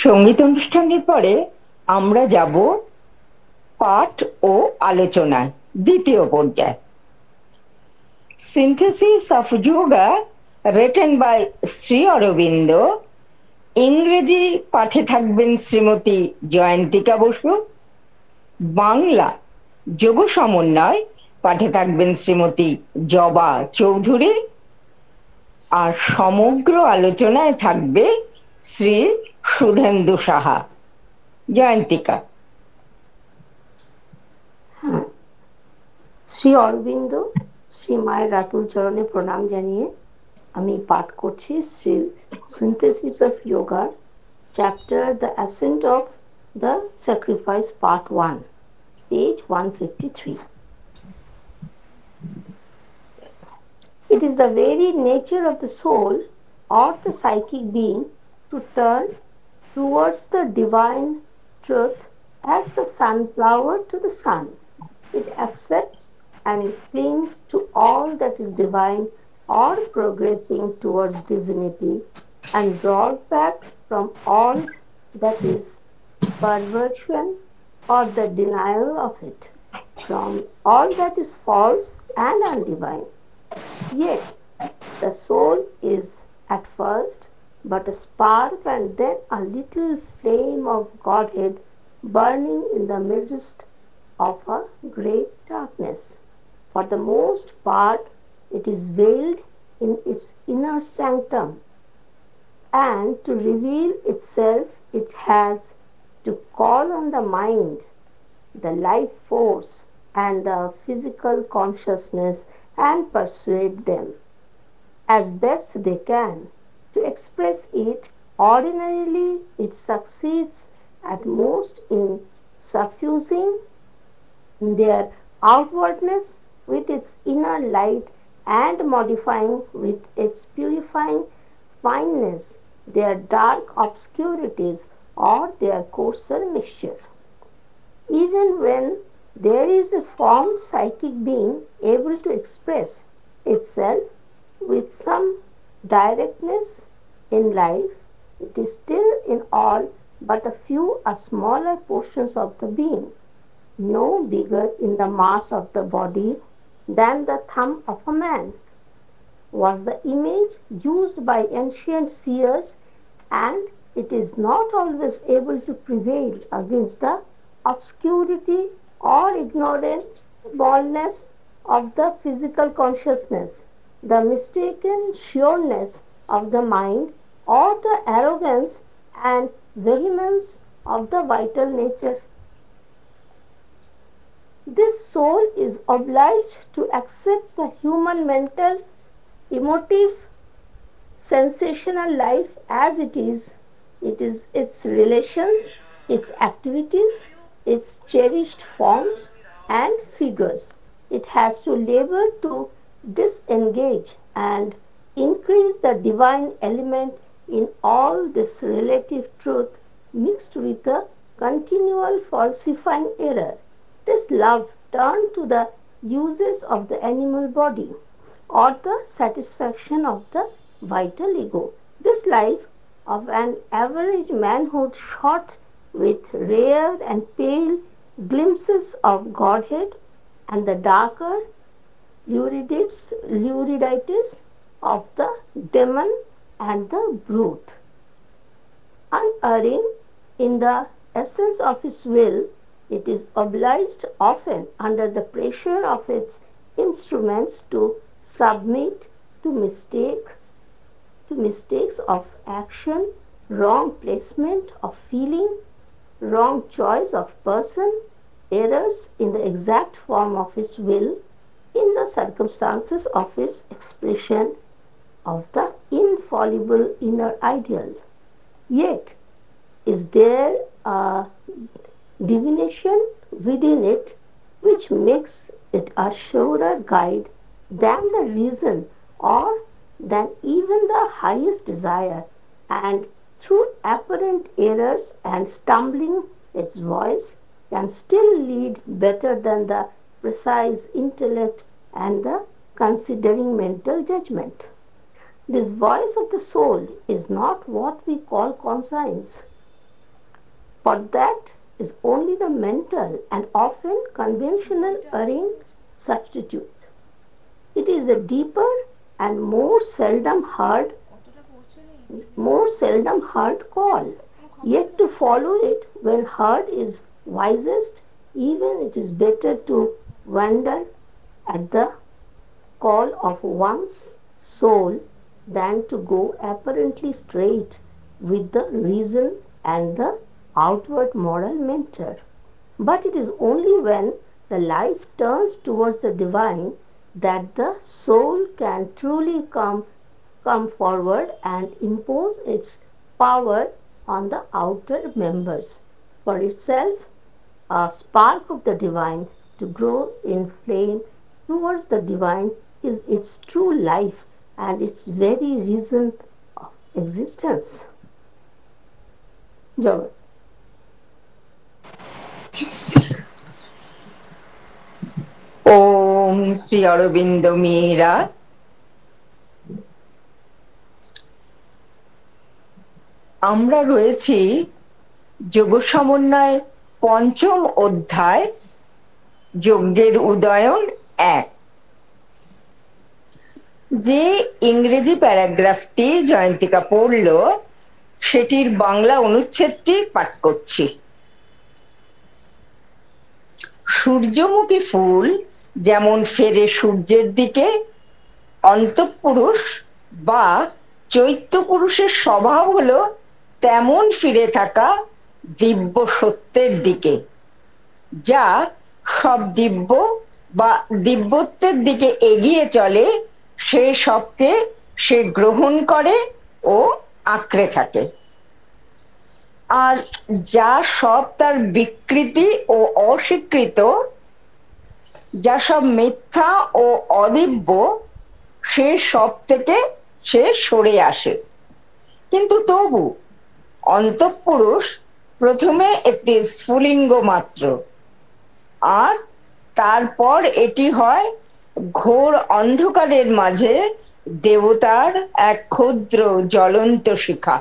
সঙ্গীত অনুষ্ঠানের পরে আমরা যাব পাঠ ও আলোচনায় দ্বিতীয় পর্যায়। Synthesis of yoga written by Shri Aurobindo. ইংরেজি পাঠে থাকবেন শ্রীমতী জয়ন্তিকা বসু। বাংলা যোগ সমন্বয় পাঠে থাকবেন শ্রীমতী জবা চৌধুরী। আর সমগ্র আলোচনায় থাকবে শ্রী সুধেন্দু সাহা। জয়ন্তিকা। হ্যাঁ, শ্রী অরবিন্দ শ্রী মায়ের রাতুল চরণে প্রণাম জানিয়ে আমি পাঠ করছি শ্রী সিনথেসিস অফ যোগার chapter the accent of the sacrifice part 1, page 153. It is the very nature of the soul or the psychic being to turn towards the divine truth as the sunflower to the sun. It accepts and clings to all that is divine or progressing towards divinity and draws back from all that is perversion or the denial of it, from all that is false and undivine. Yet the soul is at first but a spark and then a little flame of Godhead burning in the midst of a great darkness. For the most part it is veiled in its inner sanctum, and to reveal itself it has to call on the mind, the life force, and the physical consciousness and persuade them, as best they can, to express it. Ordinarily, it succeeds at most in suffusing their outwardness with its inner light and modifying with its purifying fineness their dark obscurities or their coarser mixture. Even when there is a formed psychic being able to express itself with some directness in life, it is still in all but a smaller portions of the being, no bigger in the mass of the body than the thumb of a man, was the image used by ancient seers, and it is not always able to prevail against the obscurity or ignorant smallness of the physical consciousness, the mistaken sureness of the mind, or the arrogance and vehemence of the vital nature. This soul is obliged to accept the human mental, emotive, sensational life as it is. It is its relations, its activities, its cherished forms and figures. It has to labor to disengage and increase the divine element in all this relative truth mixed with a continual falsifying error. This love turned to the uses of the animal body or the satisfaction of the vital ego. This life of an average manhood shot with rare and pale glimpses of Godhead and the darker luridities of the demon and the brute. Unerring in the essence of its will, it is obliged often under the pressure of its instruments to submit to mistakes of action, wrong placement of feeling, wrong choice of person, errors in the exact form of its will, in the circumstances of its expression of the infallible inner ideal. Yet, is there a divination within it which makes it a surer guide than the reason or than even the highest desire, and through apparent errors and stumbling its voice can still lead better than the precise intellect and the considering mental judgment. This voice of the soul is not what we call conscience. but that is only the mental and often conventional arranged substitute. It is a deeper and more seldom heard call. Yet to follow it when heard is wisest, even it is better to wander at the call of one's soul than to go apparently straight with the reason and the outward moral mentor. But it is only when the life turns towards the divine that the soul can truly come forward and impose its power on the outer members. For itself, a spark of the divine to grow in flame towards the divine is its true life and its very reason of existence. Jagat. ওম শ্রী অরবিন্দ মীরা। আমরা রয়েছি যোগ সমন্বয় পঞ্চম অধ্যায়, যজ্ঞের উদয়ন 1। যে ইংরেজি প্যারাগ্রাফটি জয়ন্তিকা পড়ল সেটির বাংলা অনুচ্ছেদটি পাঠ করছি। সূর্যমুখী ফুল যেমন ফেরে সূর্যের দিকে, অন্তঃপুরুষ বা চৈত্য পুরুষের স্বভাব হলো তেমন ফিরে থাকা দিব্য সত্যের দিকে, যা সব দিব্য বা দিব্যত্বের দিকে এগিয়ে চলে। সে সবকে সে গ্রহণ করে ও আঁকড়ে থাকে, আর যা সব তার বিকৃতি ও অস্বীকৃত, যা সব মিথ্যা ও অদিব্য, সে সব থেকে সে সরে আসে। কিন্তু তবু অন্তঃপুরুষ প্রথমে একটি স্ফুলিঙ্গ মাত্র, আর তারপর এটি হয় ঘোর অন্ধকারের মাঝে দেবতার এক ক্ষুদ্র জ্বলন্ত শিখা।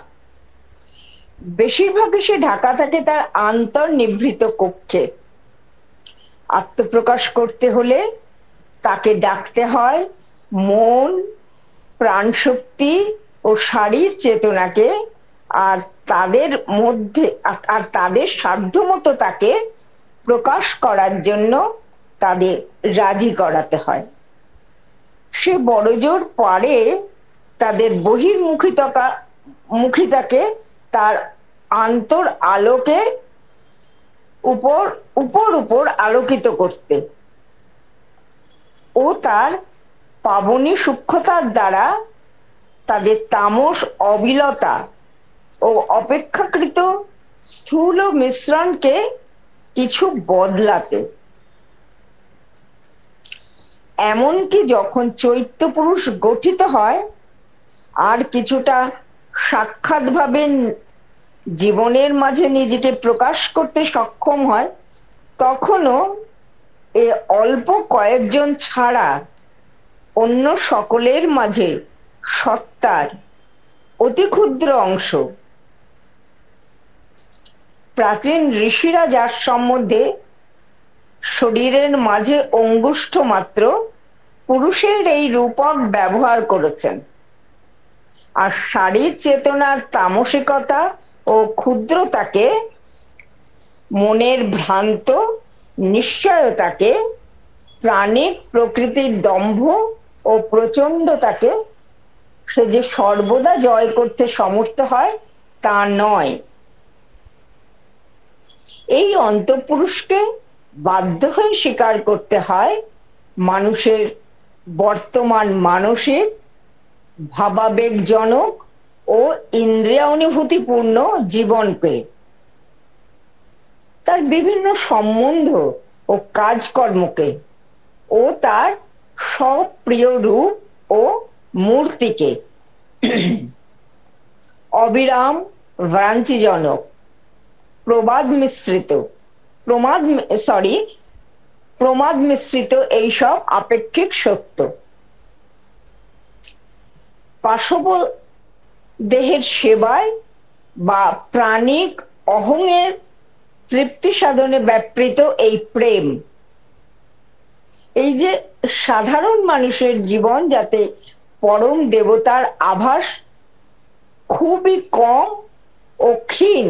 বেশিরভাগই সে ঢাকা থাকে তার আন্তর্নিভৃত কক্ষে। আত্মপ্রকাশ করতে হলে তাকে ডাকতে হয় মন, প্রাণশক্তি ও শারীর চেতনাকে, আর তাদের সাধ্যমতো তাকে প্রকাশ করার জন্য তাদের রাজি করাতে হয়। সে বড়জোর পারে তাদের বহির্মুখিতাকে তার আন্তর আলোকে উপর উপর আলোকিত করতে ও তার পাবনী সূক্ষ্মতার দ্বারা তাদের তামস অবিলতা ও অপেক্ষাকৃত স্থূল মিশ্রণকে কিছু বদলাতে। এমনকি যখন চৈত্য পুরুষ গঠিত হয় আর কিছুটা সাক্ষাৎভাবে জীবনের মাঝে নিজেকে প্রকাশ করতে সক্ষম হয়, তখনও এ অল্প কয়েকজন ছাড়া অন্য সকলের মাঝে সত্তার অতি ক্ষুদ্র অংশ। প্রাচীন ঋষিরা যার সম্বন্ধে শরীরের মাঝে অঙ্গুষ্ঠ মাত্র পুরুষের এই রূপক ব্যবহার করেছেন, আর শারীর চেতনার তামসিকতা ও ক্ষুদ্রতাকে, মনের ভ্রান্ত নিশ্চয়তাকে, প্রাণিক প্রকৃতির দম্ভ ও প্রচণ্ডতাকে সে যে সর্বদা জয় করতে সমর্থ হয় তা নয়। এই অন্তঃপুরুষকে বাধ্য হয়ে স্বীকার করতে হয় মানুষের বর্তমান মানসিক, ভাবাবেগজনক ও ইন্দ্রিয়ানুভূতিপূর্ণ জীবনকে, তার বিভিন্ন সম্বন্ধ ও কাজকর্মকে ও তার সপ্রিয় রূপ ও মূর্তিকে। অবিরাম, ভ্রান্তিজনক, প্রমাদ মিশ্রিত এইসব আপেক্ষিক সত্য পাশব দেহের সেবায় বা প্রাণিক অহংয়ের তৃপ্তি সাধনে ব্যাপৃত এই প্রেম, এই যে সাধারণ মানুষের জীবন যাতে পরম দেবতার আভাস খুবই কম ও ক্ষীণ,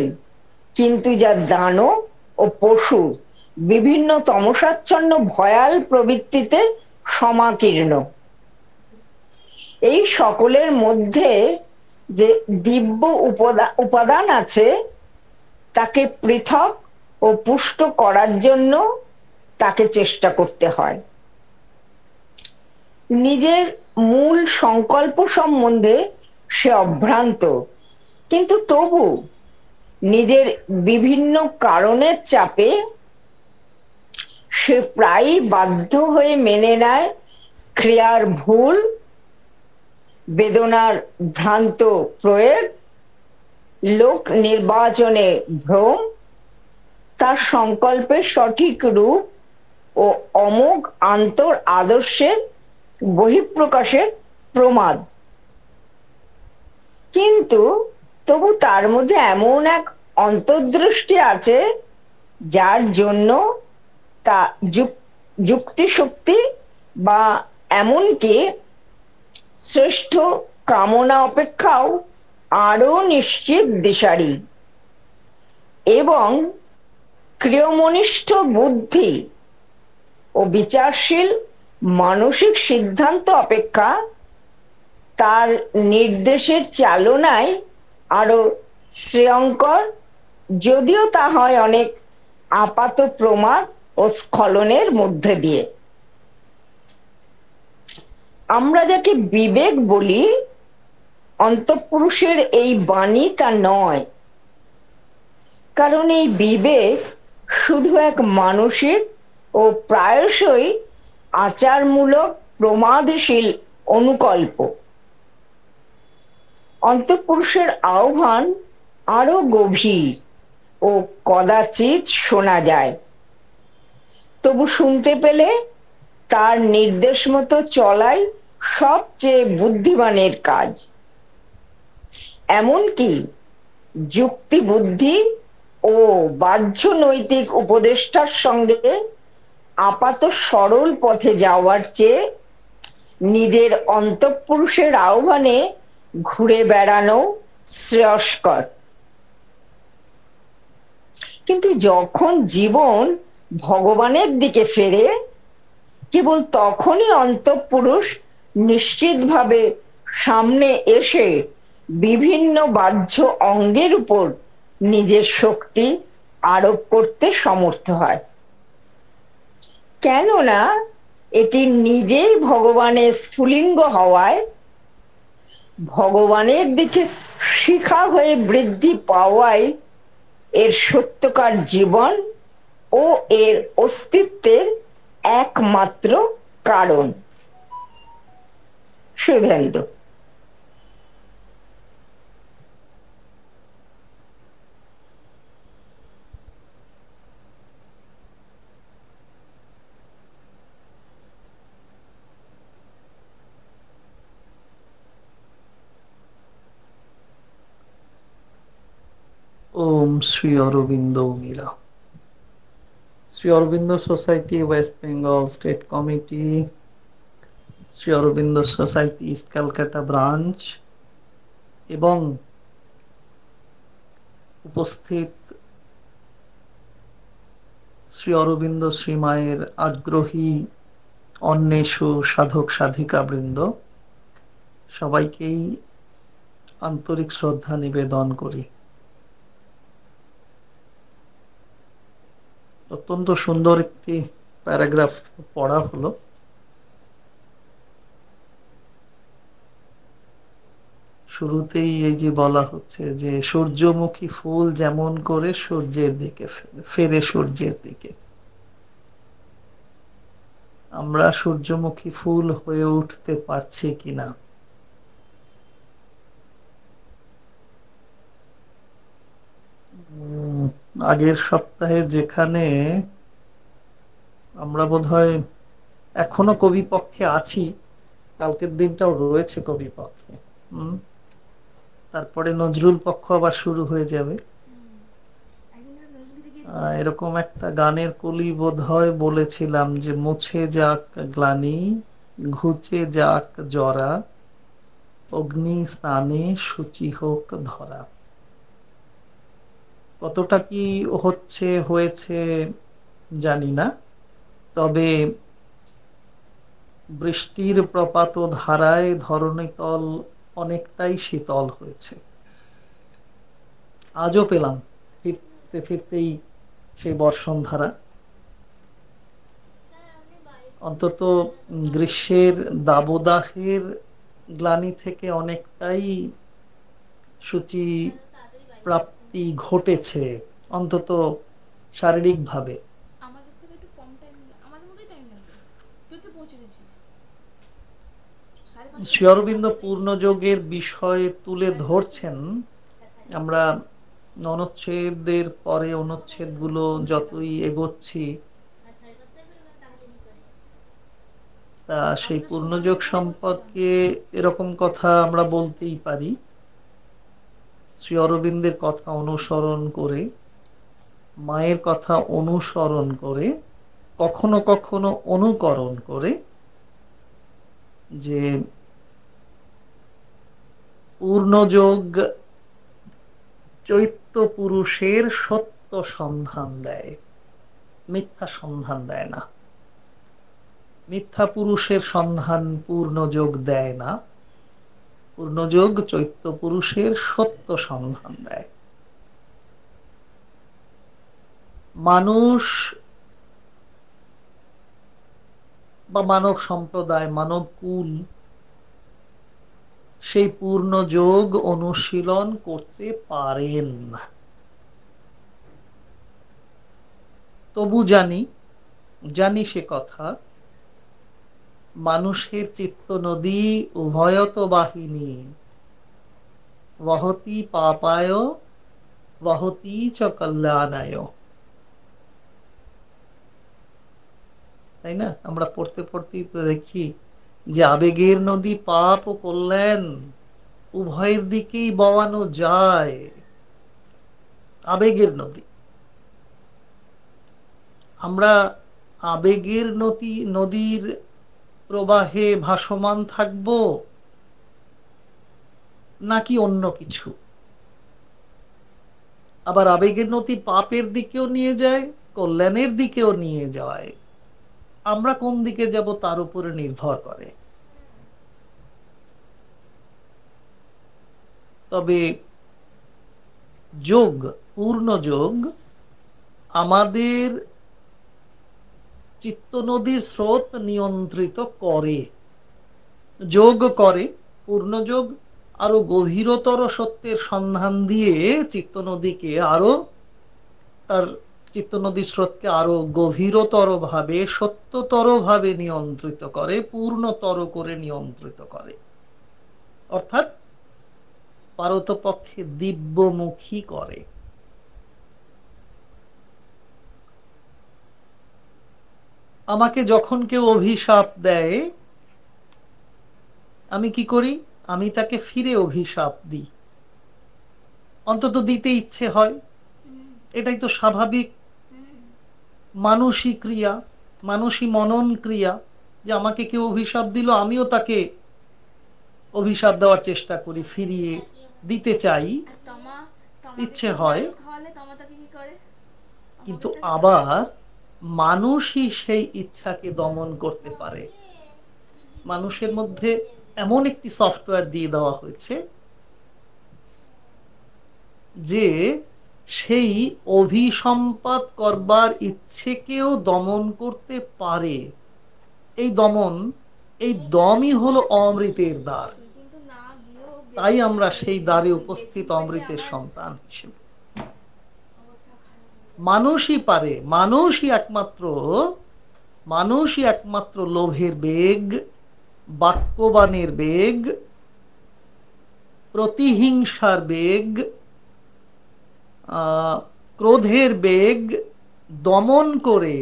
কিন্তু যা দানব ও পশু বিভিন্ন তমসাচ্ছন্ন ভয়াল প্রবৃত্তিতে সমাকীর্ণ, এই সকলের মধ্যে যে দিব্য উপাদান আছে তাকে পৃথক ও পুষ্ট করার জন্য তাকে চেষ্টা করতে হয়। নিজের মূল সংকল্প সম্বন্ধে সে অভ্রান্ত, কিন্তু তবু নিজের বিভিন্ন কারণের চাপে সে প্রায়ই বাধ্য হয়ে মেনে নেয় ক্রিয়ার ভুল, বেদনার ভ্রান্ত প্রয়োগ, লোক নির্বাচনে ভ্রম, তার সংকল্পের সঠিক রূপ ও অমোঘ আন্তর আদর্শের বহিঃপ্রকাশের প্রমাদ। কিন্তু তবু তার মধ্যে এমন এক অন্তর্দৃষ্টি আছে যার জন্য তা যুক্তিশক্তি বা এমনকি শ্রেষ্ঠ কামনা অপেক্ষাও আরো নিশ্চিত দিশারি, এবং ক্রিয়মনিষ্ঠ বুদ্ধি ও বিচারশীল মানসিক সিদ্ধান্ত অপেক্ষা তার নির্দেশের চালনায় আরো শ্রেয়ঙ্কর, যদিও তা হয় অনেক আপাত প্রমাদ ও স্খলনের মধ্যে দিয়ে। আমরা যাকে বিবেক বলি, অন্তঃপুরুষের এই বাণী তা নয়, কারণ এই বিবেক শুধু এক মানসিক ও প্রায়শই আচারমূলক প্রমাদশীল অনুকল্প। অন্তঃপুরুষের আহ্বান আরো গভীর ও কদাচিৎ শোনা যায়, তবু শুনতে পেলে তার নির্দেশ মতো চলাই সবচেয়ে বুদ্ধিমানের কাজ। এমনকি যুক্তি বুদ্ধি ও বাহ্য নৈতিক উপদেষ্টার সঙ্গে আপাত সরল পথে যাওয়ার চেয়ে নিজের অন্তঃপুরুষের আহ্বানে ঘুরে বেড়ানো শ্রেয়স্কর। কিন্তু যখন জীবন ভগবানের দিকে ফেরে, কেবল তখনই অন্তঃপুরুষ নিশ্চিতভাবে সামনে এসে বিভিন্ন বাহ্য অঙ্গের উপর নিজের শক্তি আরোপ করতে সমর্থ হয়, কেননা এটি নিজেই ভগবানের স্ফুলিঙ্গ হওয়ায় ভগবানের দিকে শিখা হয়ে বৃদ্ধি পাওয়ায় এর সত্যকার জীবন ও এর অস্তিত্বের একমাত্র কারণ। Subhendu. Om Shri Aurobindo Mira. Shri Aurobindo society, West Bengal state committee, Shri Aurobindo society east Calcutta branch এবং উপস্থিত শ্রী অরবিন্দ শ্রীমায়ের আগ্রহী অন্বেষু সাধক সাধিকা বৃন্দ, সবাইকেই আন্তরিক শ্রদ্ধা নিবেদন করি। অত্যন্ত সুন্দর একটি প্যারাগ্রাফ পড়া হলো। শুরুতেই এই যে বলা হচ্ছে যে সূর্যমুখী ফুল যেমন করে সূর্যের দিকে ফেরে সূর্যের দিকে, আমরা সূর্যমুখী ফুল হয়ে উঠতে পারছি কিনা। আগের সপ্তাহে যেখানে আমরা বোধহয় এখনো কবি পক্ষে আছি, কালকের দিনটাও রয়েছে কবি পক্ষে, তারপরে নজরুল পক্ষ আবার শুরু হয়ে যাবে। এরকম একটা গানের কলি বোধহয় বলেছিলাম যে মুছে যাক গ্লানি, ঘুচে যাক জরা, অগ্নি স্নানে শুচি হোক ধরা। কতটা কি হয়েছে জানি না, তবে বৃষ্টির প্রপাত ধারায় ধরণীতল অনেকটাই শীতল হয়েছে। আজও পেলাম ফিরতে ফিরতেই সেই বর্ষণ ধারা। অন্তত গ্রীষ্মের দাবদাহের গ্লানি থেকে অনেকটাই সূচি প্রাপ্তি ঘটেছে, অন্তত শারীরিকভাবে। শ্রী অরবিন্দ পূর্ণযোগের বিষয় তুলে ধরছেন। আমরা অনুচ্ছেদের পরে অনুচ্ছেদগুলো যতই এগোচ্ছি, তা সেই পূর্ণযোগ সম্পর্কে এরকম কথা আমরা বলতেই পারি, শ্রী অরবিন্দের কথা অনুসরণ করে, মায়ের কথা অনুসরণ করে, কখনো কখনো অনুকরণ করে, যে পূর্ণযোগ চৈত্য পুরুষের সত্য সন্ধান দেয়, মিথ্যা সন্ধান দেয় না। মিথ্যা পুরুষের সন্ধান পূর্ণযোগ দেয় না, পূর্ণযোগ চৈত্য পুরুষের সত্য সন্ধান দেয়। মানুষ বা মানব সম্প্রদায়, মানব কুল সেই পূর্ণযোগ অনুশীলন করতে পারেন না। তবু জানি সে কথা, মানুষের চিত্ত নদী উভয়ত বাহিনী, বহতি পাপায় বহতি চ কল্যাণায়। তাই না? আমরা পড়তে পড়তেই তো দেখি যে আবেগের নদী পাপ ও কল্যাণ উভয়ের দিকেই বওয়ানো যায়। আবেগের নদী, আমরা আবেগের নদীর প্রবাহে ভাসমান থাকব নাকি অন্য কিছু? আবার আবেগের নদী পাপের দিকেও নিয়ে যায়, কল্যাণের দিকেও নিয়ে যায়। আমরা কোন দিকে যাব তার উপরে নির্ভর করে। তবে যোগ, পূর্ণ যোগ আমাদের চিত্ত নদীর স্রোত নিয়ন্ত্রিত করে, যোগ করে। পূর্ণযোগ আরো গভীরতর সত্যের সন্ধান দিয়ে চিত্ত নদীকে আরো, তার চিত্ত নদীর স্রোতকে আরো গভীরতর ভাবে, সত্যতর ভাবে নিয়ন্ত্রিত করে, পূর্ণতর করে নিয়ন্ত্রিত করে, অর্থাৎ পারতপক্ষে দিব্যমুখী করে। আমাকে যখন কেউ অভিশাপ দেয়, আমি কি করি? আমি তাকে ফিরে অভিশাপ দিই, অন্তত দিতে ইচ্ছে হয়। এটাই তো স্বাভাবিক মানসিক ক্রিয়া, মানসী মনন ক্রিয়া, যে আমাকে কেউ অভিশাপ দিল, আমিও তাকে অভিশাপ দেওয়ার চেষ্টা করি, ফিরিয়ে দিতে চাই, ইচ্ছে হয়। কিন্তু আবার মানুষই সেই ইচ্ছাকে দমন করতে পারে। মানুষের মধ্যে এমন একটি সফটওয়্যার দিয়ে দেওয়া হয়েছে যে সেই অভিসম্পাত করবার ইচ্ছেকেও দমন করতে পারে। এই দমই হলো অমৃতের দ্বার। তাই আমরা সেই দ্বারে উপস্থিত অমৃতের সন্তান হিসেবে। মানুষই পারে, মানুষই একমাত্র লোভের বেগ, বাক্যবানের বেগ, প্রতিহিংসার বেগ, ক্রোধের বেগ দমন করে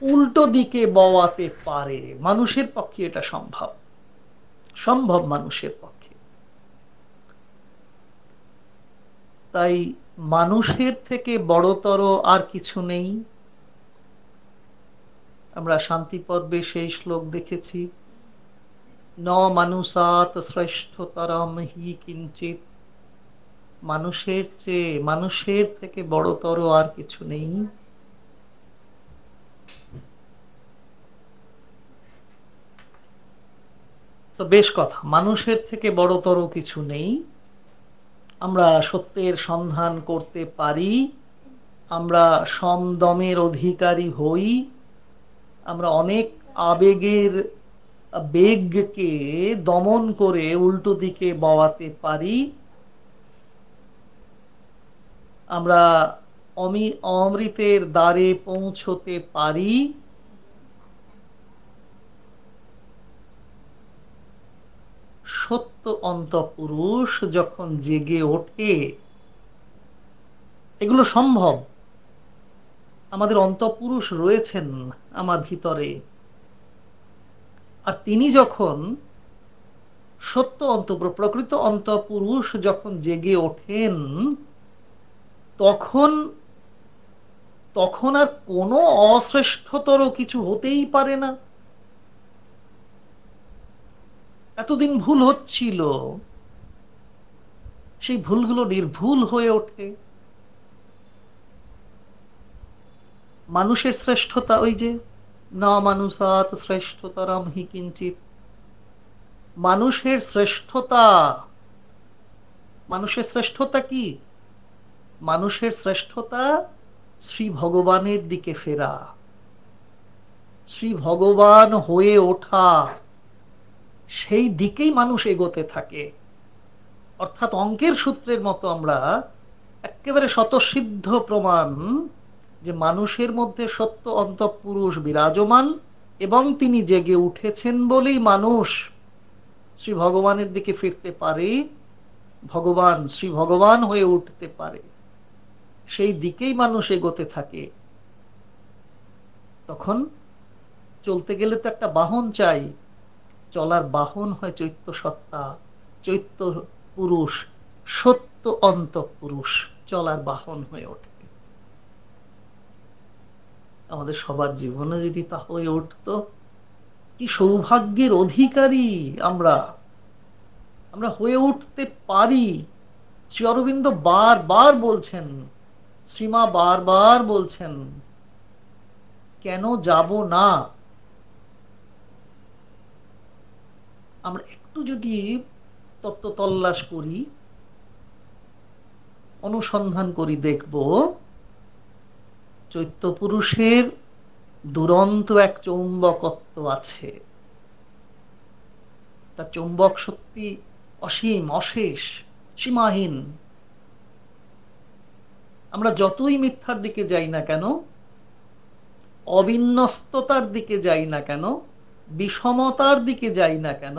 উল্টো দিকে বওয়াতে পারে। মানুষের পক্ষে এটা সম্ভব মানুষের পক্ষে। তাই মানুষের থেকে বড়তর আর কিছু নেই। আমরা শান্তি পর্বে সেই শ্লোক দেখেছি, ন মানুষাত শ্রেষ্ঠতরম হি কিঞ্চিত। মানুষের চেয়ে, মানুষের থেকে বড়তর আর কিছু নেই। তো বেশ কথা, মানুষের থেকে বড়তর কিছু নেই। আমরা সত্যের সন্ধান করতে পারি, আমরা সমদমের অধিকারী হই, আমরা অনেক আবেগের বেগকে দমন করে উল্টো দিকে বওয়াতে পারি, আমরা অমৃতের দ্বারে পৌঁছতে পারি। সত্য অন্তঃপুরুষ যখন জেগে ওঠে, এগুলো সম্ভব। আমাদের অন্তঃপুরুষ রয়েছেন আমার ভিতরে, আর তিনি যখন সত্য অন্তঃপুরুষ, প্রকৃত অন্তঃপুরুষ যখন জেগে ওঠেন, তখন তখন আর কোনো অশ্রেষ্ঠতর কিছু হতেই পারে না। এতদিন ভুল হচ্ছিল, সেই ভুলগুলো নির্ভুল হয়ে ওঠে। মানুষের শ্রেষ্ঠতা ওই যে না মানুষাত শ্রেষ্ঠতরম হি কিঞ্চিত। মানুষের শ্রেষ্ঠতা, মানুষের শ্রেষ্ঠতা কি? মানুষের শ্রেষ্ঠতা শ্রী ভগবানের দিকে ফেরা, শ্রী ভগবান হয়ে ওঠা, সেই দিকেই মানুষ এগোতে থাকে। অর্থাৎ অঙ্কের সূত্রের মতো আমরা একেবারে স্বতঃসিদ্ধ প্রমাণ যে মানুষের মধ্যে সত্য অন্তঃপুরুষ বিরাজমান এবং তিনি জেগে উঠেছেন বলেই মানুষ শ্রী ভগবানের দিকে ফিরতে পারে, ভগবান শ্রী ভগবান হয়ে উঠতে পারে, সেই দিকেই মানুষ এগোতে থাকে। তখন চলতে গেলে তো একটা বাহন চাই, চলার বাহন হয় চৈত্য সত্তা, চৈত্য পুরুষ, সত্য অন্তঃপুরুষ চলার বাহন হয়ে ওঠে। আমাদের সবার জীবনে যদি তা হয়ে উঠতো, কি সৌভাগ্যের অধিকারী আমরা হয়ে উঠতে পারি। শ্রী অরবিন্দ বারবার বলছেন, শ্রীমা বারবার বলছেন, কেন যাব না? আমরা একটু যদি তত্ত্ব তল্লাশ করি, অনুসন্ধান করি, দেখব চৈত্য পুরুষের দুরন্ত এক চৌম্বকত্ব আছে। তার চৌম্বক শক্তি অসীম, অশেষ, সীমাহীন। আমরা যতই মিথ্যার দিকে যাই না কেন, অবিন্যস্ততার দিকে যাই না কেন, বিষমতার দিকে যাই না কেন,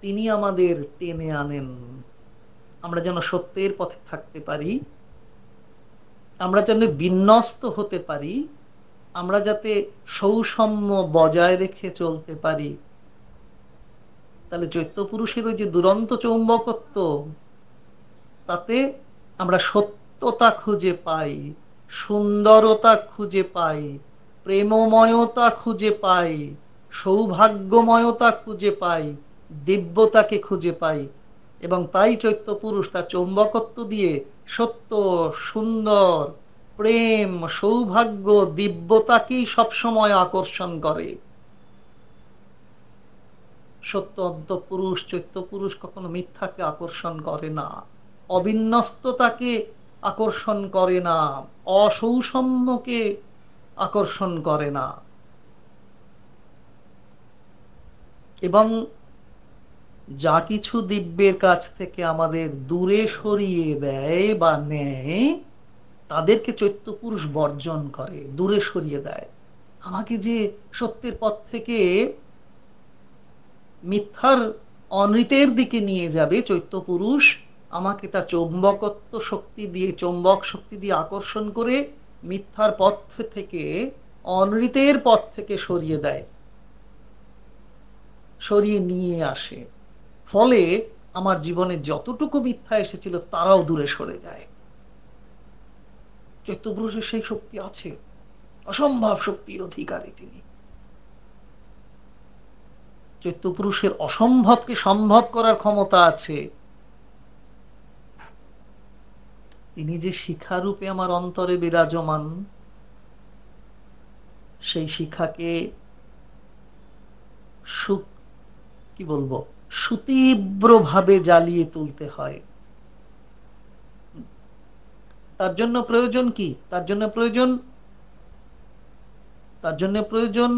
তিনি আমাদের টেনে আনেন। আমরা যেন সত্যের পথে থাকতে পারি, আমরা যেন বিন্যস্ত হতে পারি, আমরা যাতে সৌষম্য বজায় রেখে চলতে পারি। তাহলে চৈত্য পুরুষের ওই যে দুরন্ত চৌম্বকত্ব, তাতে আমরা সত্যতা খুঁজে পাই, সুন্দরতা খুঁজে পাই, প্রেমময়তা খুঁজে পাই, সৌভাগ্যময়তা খুঁজে পাই, দিব্যতাকে খুঁজে পাই। এবং তাই চৈত্য পুরুষ তার চৌম্বকত্ব দিয়ে সত্য, সুন্দর, প্রেম, সৌভাগ্য, দিব্যতাকেই সবসময় আকর্ষণ করে। সত্য অন্তঃপুরুষ, চৈত্য পুরুষ কখনো মিথ্যাকে আকর্ষণ করে না, অবিন্যস্ততাকে আকর্ষণ করে না, অসৌষম্যকে আকর্ষণ করে না। এবং যা কিছু দিব্যের কাছ থেকে আমাদের দূরে সরিয়ে দেয় বা নেয়, তাদেরকে চৈত্য পুরুষ বর্জন করে, দূরে সরিয়ে দেয়। আমাকে যে সত্যের পথ থেকে মিথ্যার অনৃতের দিকে নিয়ে যাবে, চৈত্য পুরুষ আমাকে তার চৌম্বকত্ব শক্তি দিয়ে, চৌম্বক শক্তি দিয়ে আকর্ষণ করে মিথ্যার পথ থেকে, অনৃতের পথ থেকে সরিয়ে দেয়, সরিয়ে নিয়ে আসে। ফলে আমার জীবনে যতটুকু মিথ্যা এসেছিল তারাও দূরে সরে যায়। চৈত্যপুরুষের সেই শক্তি আছে, অসম্ভব শক্তির অধিকারী তিনি। চৈত্যপুরুষের অসম্ভবকে সম্ভব করার ক্ষমতা আছে। তিনি যে শিখারূপে আমার অন্তরে বিরাজমান, সেই শিখাকে কি বলবো, সুতীব্রভাবে জ্বালিয়ে তুলতে হয়। তার জন্য প্রয়োজন কি? তার জন্য প্রয়োজন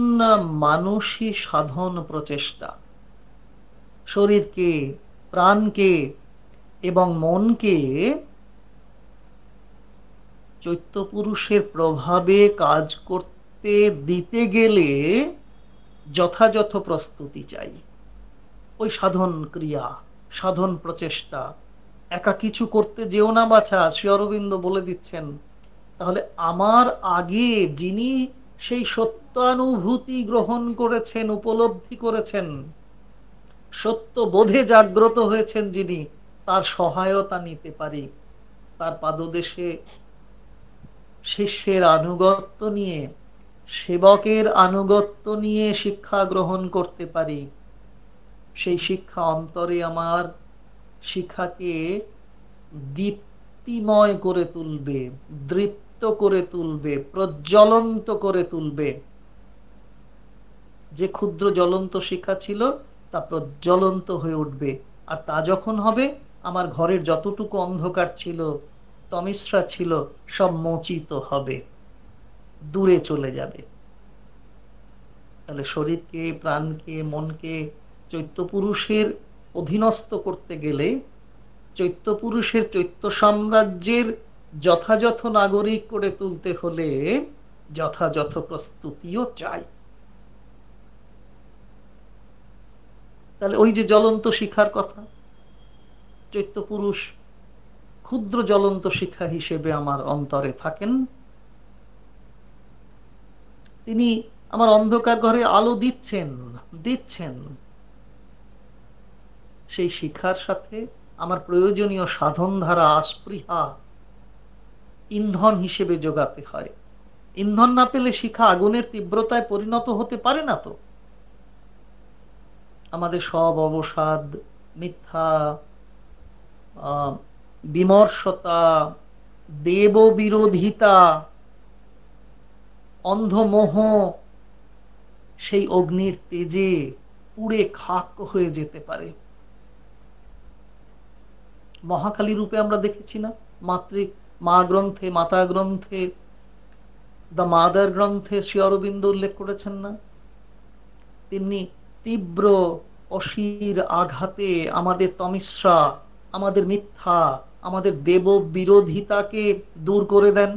মানসী সাধন প্রচেষ্টা। শরীরকে, প্রাণকে এবং মনকে চৈত্যপুরুষের প্রভাবে কাজ করতে দিতে গেলে যথাযথ প্রস্তুতি চাই। ওই সাধন ক্রিয়া, সাধন প্রচেষ্টা, একা কিছু করতে যেও না বাছা, শ্রী অরবিন্দ বলে দিচ্ছেন। তাহলে আমার আগে যিনি সেই সত্যানুভূতি গ্রহণ করেছেন, উপলব্ধি করেছেন, সত্য বোধে জাগ্রত হয়েছেন যিনি, তার সহায়তা নিতে পারি, তার পাদদেশে শিষ্যের আনুগত্য নিয়ে, সেবকের আনুগত্য নিয়ে শিক্ষা গ্রহণ করতে পারি। সেই শিক্ষা অন্তরে আমার শিখাকে দীপ্তিময় করে তুলবে, দৃপ্ত করে তুলবে, প্রজ্বলন্ত করে তুলবে। যে ক্ষুদ্র জ্বলন্ত শিখা ছিল তা প্রজ্বলন্ত হয়ে উঠবে। আর তা যখন হবে, আমার ঘরের যতটুকু অন্ধকার ছিল, তমিশ্রা ছিল, সব মোচিত হবে, দূরে চলে যাবে। তাহলে শরীরকে, প্রাণকে, মনকে চৈত্যপুরুষের অধীনস্থ করতে গেলে, চৈত্যপুরুষের, চৈত্য সাম্রাজ্যের যথাযথ নাগরিক করে তুলতে হলে যথাযথ প্রস্তুতিও চাই। তাহলে ওই যে জ্বলন্ত শিখার কথা, চৈত্যপুরুষ ক্ষুদ্র জ্বলন্ত শিখা হিসেবে আমার অন্তরে থাকেন। তিনি আমার অন্ধকার ঘরে আলো দিচ্ছেন। সেই শিখার সাথে আমার প্রয়োজনীয় সাধন ধারা, স্পৃহা ইন্ধন হিসেবে যোগাতে হয়। ইন্ধন না পেলে শিখা আগুনের তীব্রতায় পরিণত হতে পারে না। তো আমাদের সব অবসাদ, মিথ্যা, বিমর্ষতা, দেব বিরোধিতা, অন্ধমোহ সেই অগ্নির তেজে পুড়ে খাক হয়ে যেতে পারে। মহাকালী রূপে আমরা দেখেছি না, মাতা গ্রন্থে, দ্য মাদার গ্রন্থে শ্রী অরবিন্দ উল্লেখ করেছেন না, তিনি তীব্র অশির আঘাতে আমাদের তমিশ্রা, আমাদের মিথ্যা, আমাদের দেব বিরোধিতাকে দূর করে দেন।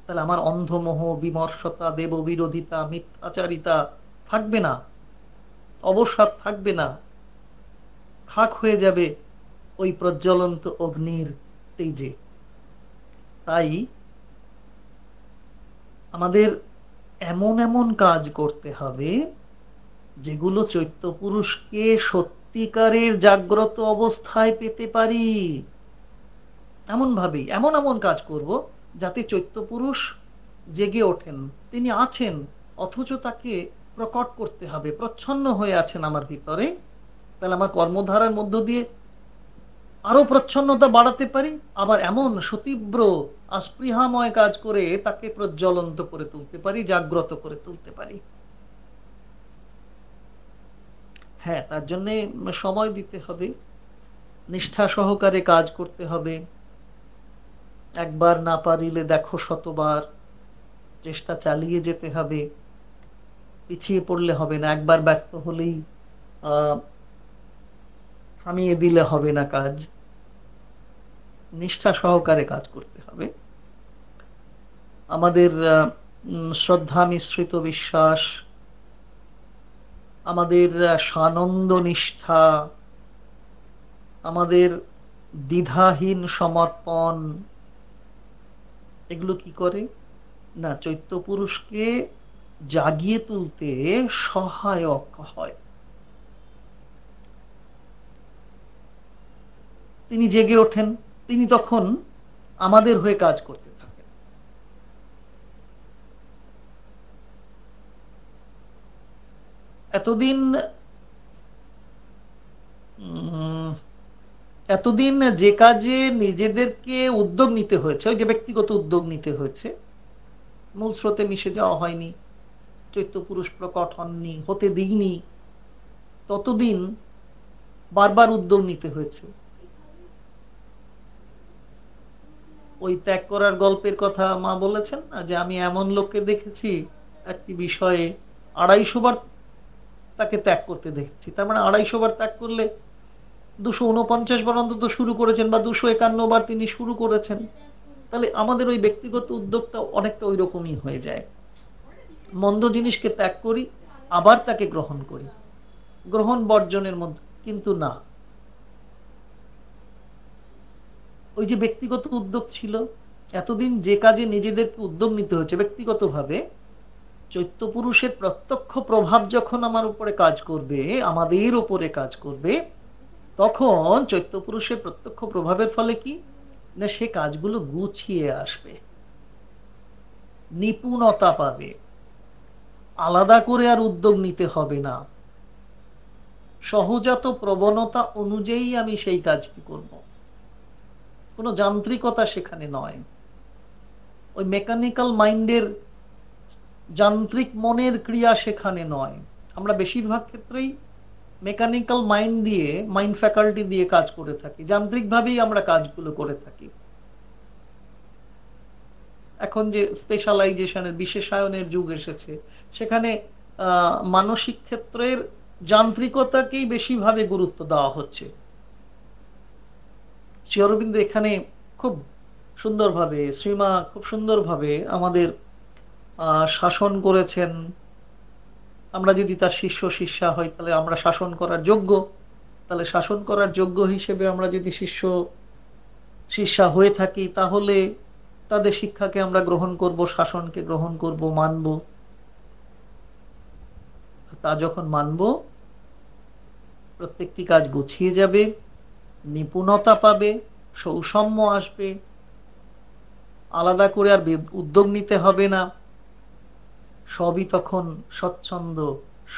তাহলে আমার অন্ধমোহ, বিমর্ষতা, দেব বিরোধিতা, মিথ্যাচারিতা থাকবে না, অবসাদ থাকবে না, খাক হয়ে যাবে ওই প্রজ্বলন্ত অগ্নির তেজে। তাই আমাদের এমন এমন কাজ করতে হবে যেগুলো চৈত্যপুরুষকে সত্যিকারের জাগ্রত অবস্থায় পেতে পারি। এমন কাজ করব যাতে চৈত্যপুরুষ জেগে ওঠেন। তিনি আছেন, অথচ তাকে প্রকট করতে হবে, প্রচ্ছন্ন হয়ে আছেন আমার ভিতরে। তাহলে আমার কর্মধারার মধ্য দিয়ে আরো প্রচ্ছন্নতা বাড়াতে পারি, আবার এমন সুতীব্র স্পৃহাময় কাজ করে তাকে প্রজ্বলন্ত করে তুলতে পারি, জাগ্রত করে তুলতে পারি। হ্যাঁ, তার জন্যে সময় দিতে হবে, নিষ্ঠা সহকারে কাজ করতে হবে। একবার না পারিলে দেখো শতবার, চেষ্টা চালিয়ে যেতে হবে, পিছিয়ে পড়লে হবে না। একবার ব্যর্থ হলেই থামিয়ে দিলে হবে না কাজ, নিষ্ঠা সহকারে কাজ করতে হবে। আমাদের শ্রদ্ধা মিশ্রিত বিশ্বাস, আমাদের সানন্দ নিষ্ঠা, আমাদের দ্বিধাহীন সমর্পণ, এগুলো কি করে না, চৈত্যপুরুষকে জাগিয়ে তুলতে সহায়ক হয়। তিনি জেগে ওঠেন, তিনি তখন আমাদের হয়ে কাজ করতে থাকেন। এতদিন এতদিন যে কাজে নিজেদেরকে উদ্যোগ নিতে হয়েছে, ওই যে ব্যক্তিগত উদ্যোগ নিতে হয়েছে, মূল স্রোতে মিশে যাওয়া হয়নি, চৈত্য পুরুষ প্রকট হননি, হতে দিইনি, ততদিন বারবার উদ্যোগ নিতে হয়েছে। ওই ত্যাগ করার গল্পের কথা মা বলেছেন না, যে আমি এমন লোককে দেখেছি একটি বিষয়ে 250 বার তাকে ত্যাগ করতে দেখেছি। তার মানে 250 বার ত্যাগ করলে 249 বার অন্তত শুরু করেছেন, বা 251 বার তিনি শুরু করেছেন। তাহলে আমাদের ওই ব্যক্তিগত উদ্যোগটা অনেকটা ওই রকমই হয়ে যায়। মন্দ জিনিসকে ত্যাগ করি, আবার তাকে গ্রহণ করি, গ্রহণ বর্জনের মধ্যে। কিন্তু না, ওই যে ব্যক্তিগত উদ্যোগ ছিল, এতদিন যে কাজে নিজেদেরকে উদ্যোগ নিতে হচ্ছে ব্যক্তিগতভাবে, চৈত্য পুরুষের প্রত্যক্ষ প্রভাব যখন আমার উপরে কাজ করবে, আমাদের উপরে কাজ করবে, তখন চৈত্য পুরুষের প্রত্যক্ষ প্রভাবের ফলে কি না, সে কাজগুলো গুছিয়ে আসবে, নিপুণতা পাবে, আলাদা করে আর উদ্যোগ নিতে হবে না, সহজাত প্রবণতা অনুযায়ী আমি সেই কাজটি করব, কোনো যান্ত্রিকতা সেখানে নয়। ওই মেকানিক্যাল মাইন্ডের, যান্ত্রিক মনের ক্রিয়া সেখানে নয়। আমরা বেশিরভাগ ক্ষেত্রেই মেকানিক্যাল মাইন্ড দিয়ে, মাইন্ড ফ্যাকাল্টি দিয়ে কাজ করে থাকি, যান্ত্রিকভাবেই আমরা কাজগুলো করে থাকি। এখন যে স্পেশালাইজেশনের, বিশেষায়নের যুগ এসেছে, সেখানে মানসিক ক্ষেত্রের যান্ত্রিকতাকেই বেশিভাবে গুরুত্ব দেওয়া হচ্ছে। শ্রী অরবিন্দ এখানে খুব সুন্দরভাবে, শ্রীমা খুব সুন্দরভাবে আমাদের শাসন করেছেন। আমরা যদি তার শিষ্য শিষ্যা হই, তাহলে আমরা শাসন করার যোগ্য। তাহলে শাসন করার যোগ্য হিসেবে আমরা যদি শিষ্য শিষ্যা হয়ে থাকি, তাহলে তাদের শিক্ষাকে আমরা গ্রহণ করব, শাসনকে গ্রহণ করব, মানব। তা যখন মানব, প্রত্যেকটি কাজ গুছিয়ে যাবে, নিপুণতা পাবে, সৌষম্য আসবে, আলাদা করে আর উদ্যোগ নিতে হবে না, সবই তখন স্বচ্ছন্দ,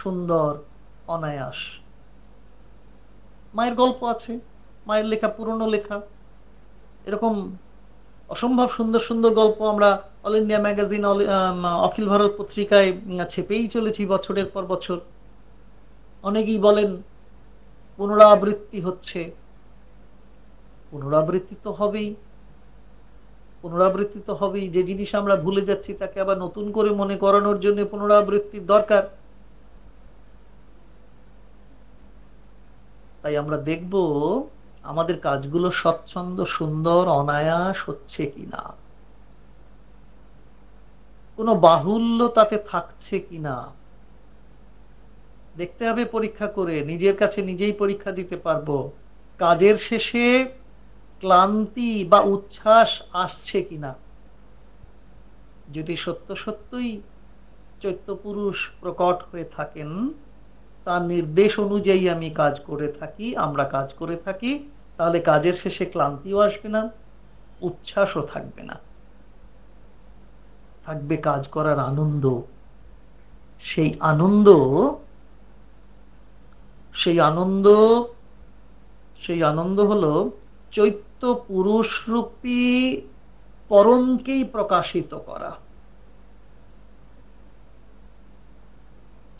সুন্দর, অনায়াস। মায়ের গল্প আছে, মায়ের লেখা, পুরনো লেখা, এরকম অসম্ভব সুন্দর সুন্দর গল্প আমরা অল ইন্ডিয়া ম্যাগাজিন, অখিল ভারত পত্রিকায় ছেপেই চলেছি বছরের পর বছর। অনেকেই বলেন পুনরাবৃত্তি হচ্ছে, পুনরাবৃত্তি তো হবেই, পুনরাবৃত্তি তো হবেই। যে জিনিস আমরা ভুলে যাচ্ছি তাকে আবার নতুন করে মনে করানোর জন্য পুনরাবৃত্তির দরকার। তাই আমরা দেখব আমাদের কাজগুলো স্বচ্ছন্দ, সুন্দর, অনায়াস হচ্ছে কিনা, কোনো বাহুল্য তাতে থাকছে কিনা দেখতে হবে। পরীক্ষা করে নিজের কাছে নিজেই পরীক্ষা দিতে পারবো, কাজের শেষে ক্লান্তি বা উচ্ছ্বাস আসছে কিনা। যদি সত্য সত্যই চৈত্য পুরুষ প্রকট হয়ে থাকেন, তার নির্দেশ অনুযায়ী আমি কাজ করে থাকি, আমরা কাজ করে থাকি, তাহলে কাজের শেষে ক্লান্তিও আসবে না, উচ্ছ্বাসও থাকবে না, থাকবে কাজ করার আনন্দ। সেই আনন্দ, সেই আনন্দ, সেই আনন্দ হলো চৈত্য পুরুষ রূপী পরমকেই প্রকাশিত করা।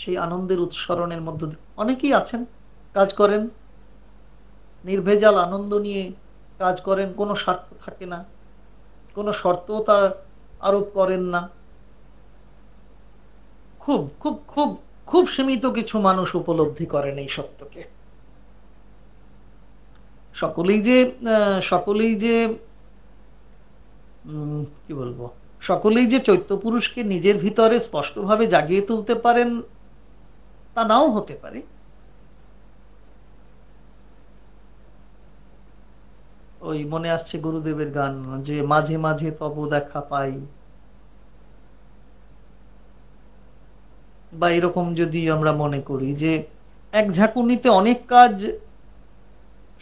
সেই আনন্দের উৎসরণের মধ্য দিয়ে অনেকেই আছেন, কাজ করেন, নির্ভেজাল আনন্দ নিয়ে কাজ করেন, কোনো স্বার্থ থাকে না, কোনো শর্তও তা আরোপ করেন না। খুব খুব খুব খুব সীমিত কিছু মানুষ উপলব্ধি করেন এই সত্যকে। সকলেই যে কি বলবো, সকলেই যে চৈত্য পুরুষকে নিজের ভিতরে স্পষ্টভাবে জাগিয়ে তুলতে পারেন তা নাও হতে পারে। ওই মনে আসছে গুরুদেবের গান, যে মাঝে মাঝে তব দেখা পাই, বা এরকম যদি আমরা মনে করি যে এক ঝাঁকুনিতে অনেক কাজ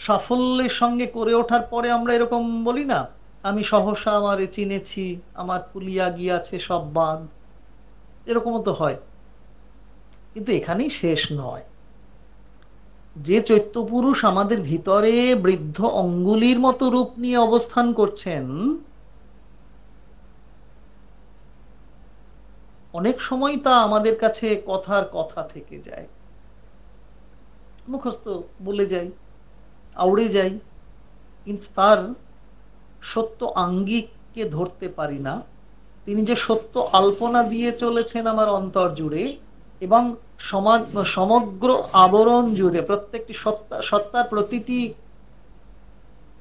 সাফল্যের সঙ্গে করে ওঠার পরে আমরা এরকম বলি না, আমি সহসা আমারে চিনেছি, আমার কুলিয়া গিয়াছে সব বাঁধ। এরকমও তো হয়। কিন্তু এখানেই শেষ নয়। যে চৈত্যপুরুষ আমাদের ভিতরে বৃদ্ধ অঙ্গুলির মতো রূপ নিয়ে অবস্থান করছেন, অনেক সময় তা আমাদের কাছে কথার কথা থেকে যায়, মুখস্থ বলে যাই, আউড়ে যাই, কিন্তু তার সত্য আঙ্গিককে ধরতে পারি না। তিনি যে সত্য আলপনা দিয়ে চলেছেন আমার অন্তর জুড়ে এবং সমগ্র আবরণ জুড়ে, প্রত্যেকটি সত্তার প্রতিটি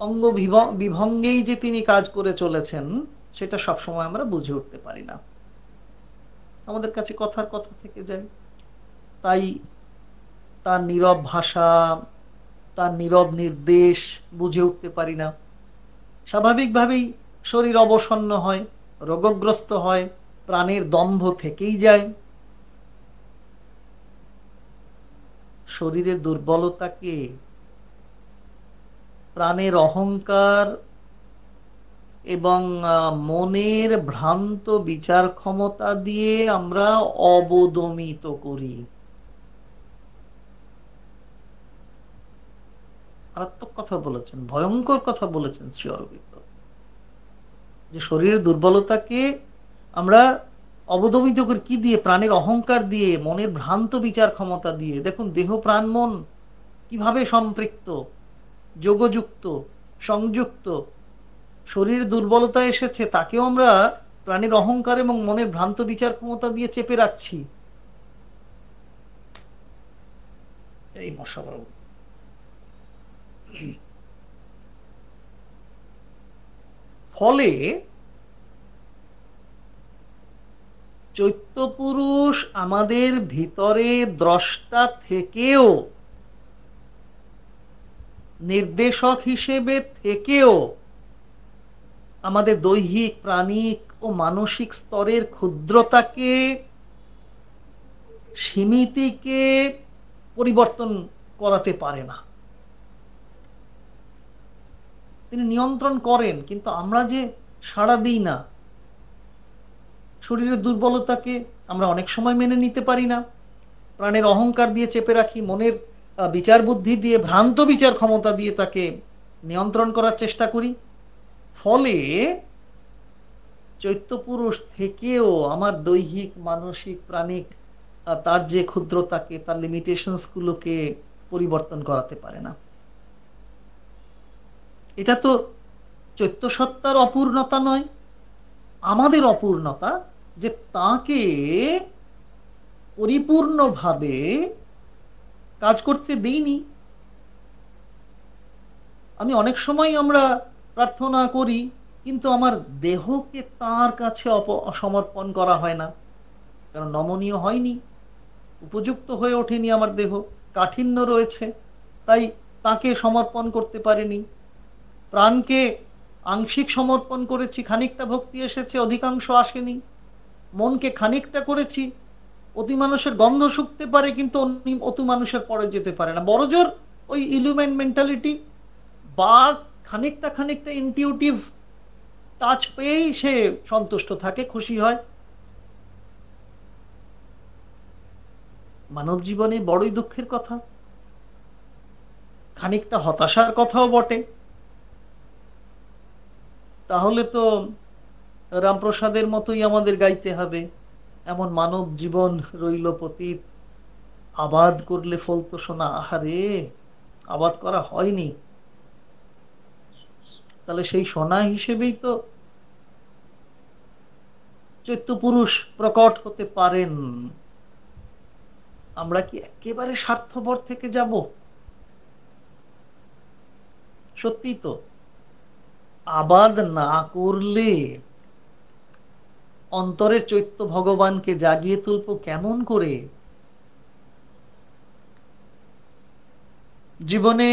অঙ্গ বিভঙ্গেই যে তিনি কাজ করে চলেছেন, সেটা সবসময় আমরা বুঝে উঠতে পারি না, আমাদের কাছে কথার কথা থেকে যায়। তাই তার নীরব ভাষা, তার নীরব নির্দেশ বুঝে উঠতে পারি না। স্বাভাবিকভাবেই শরীর অবসন্ন হয়, রোগগ্রস্ত হয়, প্রাণের দম্ভ থেকেই যায়। শরীরের দুর্বলতাকে প্রাণের অহংকার এবং মনের ভ্রান্ত বিচার ক্ষমতা দিয়ে আমরা অবদমিত করি। মারাত্মক কথা বলেছেন, ভয়ঙ্কর কথা বলেছেন শ্রী অরবিন্দ, যে শরীরের দুর্বলতাকে আমরা অবদমিত করি কি দিয়ে? প্রাণের অহংকার দিয়ে, মনের ভ্রান্ত বিচার ক্ষমতা দিয়ে। দেখুন, দেহ প্রাণ মন কিভাবে সম্পৃক্ত, যোগযুক্ত, সংযুক্ত। শরীরের দুর্বলতা এসেছে, তাকেও আমরা প্রাণের অহংকার এবং মনের ভ্রান্ত বিচার ক্ষমতা দিয়ে চেপে রাখছি। এই মশাবাবু, ফলে চৈত্যপুরুষ আমাদের ভিতরে দ্রষ্টা থেকেও, নির্দেশক হিসেবে থেকেও আমাদের দৈহিক, প্রাণিক ও মানসিক স্তরের ক্ষুদ্রতাকে, সীমিতিকে পরিবর্তন করাতে পারে না। তিনি নিয়ন্ত্রণ করেন, কিন্তু আমরা যে সাড়া দিই না। শরীরের দুর্বলতাকে আমরা অনেক সময় মেনে নিতে পারি না, প্রাণের অহংকার দিয়ে চেপে রাখি, মনের বিচার বুদ্ধি দিয়ে, ভ্রান্ত বিচার ক্ষমতা দিয়ে তাকে নিয়ন্ত্রণ করার চেষ্টা করি। ফলে চৈত্যপুরুষ থেকেও আমার দৈহিক, মানসিক, প্রাণিক তার যে ক্ষুদ্রতাকে, তার লিমিটেশনসগুলোকে পরিবর্তন করাতে পারে না। এটা তো চৈত্য সত্তার অপূর্ণতা নয়, আমাদের অপূর্ণতা, যে তাকে পরিপূর্ণভাবে কাজ করতে দিইনি। আমি অনেক সময় আমরা প্রার্থনা করি, কিন্তু আমার দেহকে তার কাছে সমর্পণ করা হয় না, কারণ নমনীয় হয়নি, উপযুক্ত হয়ে ওঠেনি আমার দেহ, কাঠিন্য রয়েছে, তাই তাকে সমর্পণ করতে পারিনি। প্রাণকে আংশিক সমর্পণ করেছি, খানিকটা ভক্তি এসেছে, অধিকাংশ আসেনি। মনকে খানিকটা করেছি, অতি মানুষের গন্ধ শুকতে পারে, কিন্তু অতি মানুষের পরে যেতে পারে না। বড়জোর ওই ইলুমেন্ট মেন্টালিটি বা খানিকটা খানিকটা ইনটিউটিভ টাচ পেয়েই সে সন্তুষ্ট থাকে, খুশি হয়। মানব জীবনে বড়ই দুঃখের কথা, খানিকটা হতাশার কথাও বটে। তাহলে তো রামপ্রসাদের মতোই আমাদের গাইতে হবে, এমন মানব জীবন রইল পতিত, আবাদ করলে ফলতো সোনা। আহারে, আবাদ করা হয়নি, তাহলে সেই সোনা হিসেবেই তো চৈত্যপুরুষ প্রকট হতে পারেন। আমরা কি একেবারে স্বার্থপর থেকে যাব? সত্যি তো, আবাদ না করলে অন্তরের চৈত্য ভগবানকে জাগিয়ে তুলব কেমন করে? জীবনে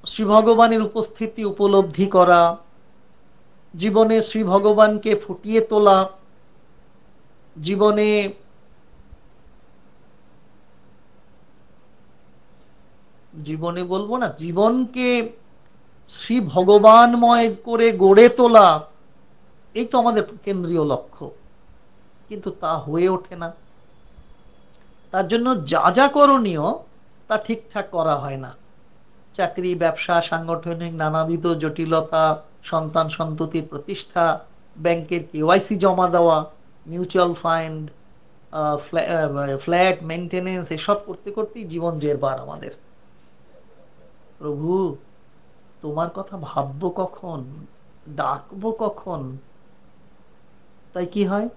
শ্রী ভগবানের উপস্থিতি উপলব্ধি করা, জীবনে শ্রী ভগবানকে ফুটিয়ে তোলা, জীবনে বলবো না, জীবনকে শ্রী ভগবানময় করে গড়ে তোলা, এই তো আমাদের কেন্দ্রীয় লক্ষ্য, কিন্তু তা হয়ে ওঠে না। তার জন্য যা যা করণীয় তা ঠিকঠাক করা হয় না। চাকরি, ব্যবসা, সাংগঠনিক নানাবিধ জটিলতা, সন্তান সন্ততির প্রতিষ্ঠা, ব্যাংকের কেওয়াইসি জমা দেওয়া, মিউচুয়াল ফান্ড, ফ্ল্যাট মেনটেনেন্স, এসব করতে করতেই জীবন জেরবার আমাদের। প্রভু, তোমার কথা ভাববো কখন, ডাকবো কখন? তাই কি হয়,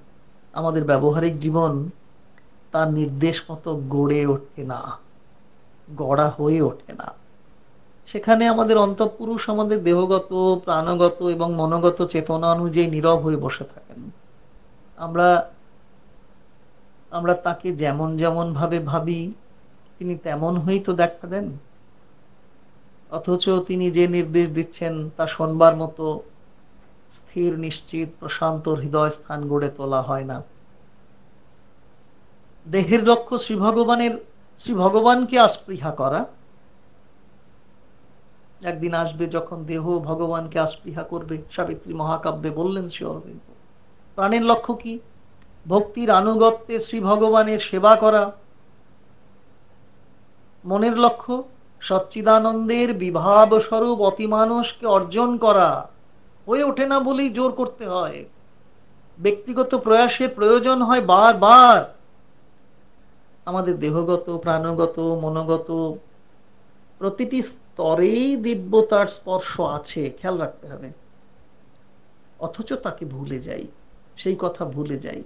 আমাদের ব্যবহারিক জীবন তার নির্দেশ মতো গড়ে ওঠে না, গড়া হয়ে ওঠে না। সেখানে আমাদের অন্তঃপুরুষ আমাদের দেহগত, প্রাণগত এবং মনোগত চেতনা অনুযায়ী নীরব হয়ে বসে থাকেন। আমরা আমরা তাকে যেমন যেমন ভাবে ভাবি, তিনি তেমন হয়েই তো দেখা দেন। অথচ তিনি যে নির্দেশ দিচ্ছেন তা শোনবার মতো স্থির, নিশ্চিত, প্রশান্ত হৃদয় স্থান গড়ে তোলা হয় না। দেহের লক্ষ্য শ্রী ভগবানকে আস্পৃহা করা। একদিন আসবে যখন দেহ ভগবানকে আস্পৃহা করবে। সাবিত্রী মহাকাব্যে বললেন শ্রী অরবিন্দ। প্রাণের লক্ষ্য কি? ভক্তির আনুগত্যে শ্রী ভগবানের সেবা করা। মনের লক্ষ্য সচ্চিদানন্দের বিভাব স্বরূপ অতিমানসকে অর্জন করা। হয়ে ওঠে না বলেই জোর করতে হয়। ব্যক্তিগত প্রয়াসের প্রয়োজন হয় বারবার। আমাদের দেহগত, প্রাণগত, মনোগত প্রতিটি স্তরেই দিব্যতার স্পর্শ আছে, খেয়াল রাখতে হবে। অথচ তাকে ভুলে যাই, সেই কথা ভুলে যাই।